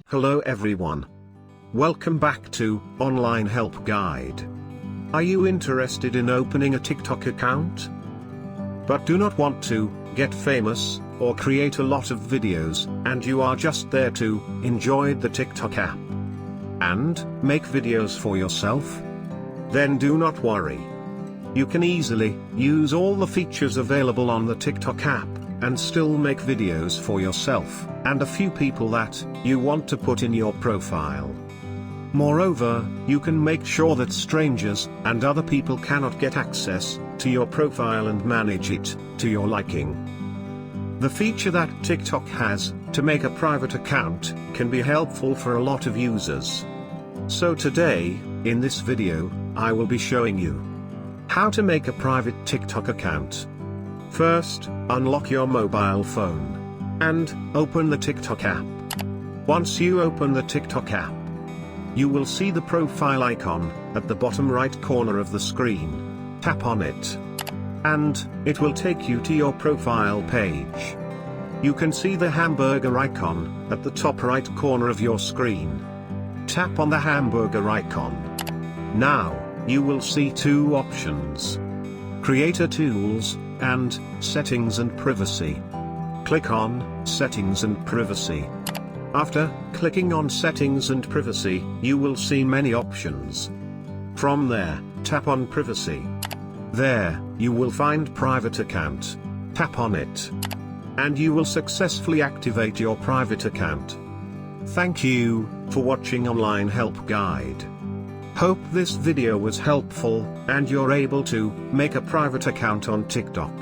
Hello everyone. Welcome back to Online Help Guide. Are you interested in opening a TikTok account, but do not want to get famous or create a lot of videos, and you are just there to enjoy the TikTok app and make videos for yourself? Then do not worry. You can easily use all the features available on the TikTok app and still make videos for yourself and a few people that you want to put in your profile. Moreover, you can make sure that strangers and other people cannot get access to your profile and manage it to your liking. The feature that TikTok has to make a private account can be helpful for a lot of users. So today, in this video, I will be showing you how to make a private TikTok account. First, unlock your mobile phone and open the TikTok app. Once you open the TikTok app, you will see the profile icon at the bottom right corner of the screen. Tap on it, and it will take you to your profile page. You can see the hamburger icon at the top right corner of your screen. Tap on the hamburger icon. Now, you will see two options: Creator Tools and Settings and Privacy. Click on Settings and Privacy. After clicking on Settings and Privacy, you will see many options. From there, tap on Privacy. There, you will find Private Account. Tap on it, and you will successfully activate your private account. Thank you for watching Online Help Guide. Hope this video was helpful and you're able to make a private account on TikTok.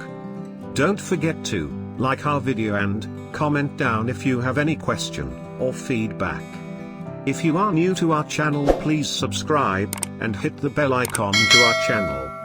Don't forget to like our video and comment down if you have any question or feedback. If you are new to our channel, please subscribe and hit the bell icon to our channel.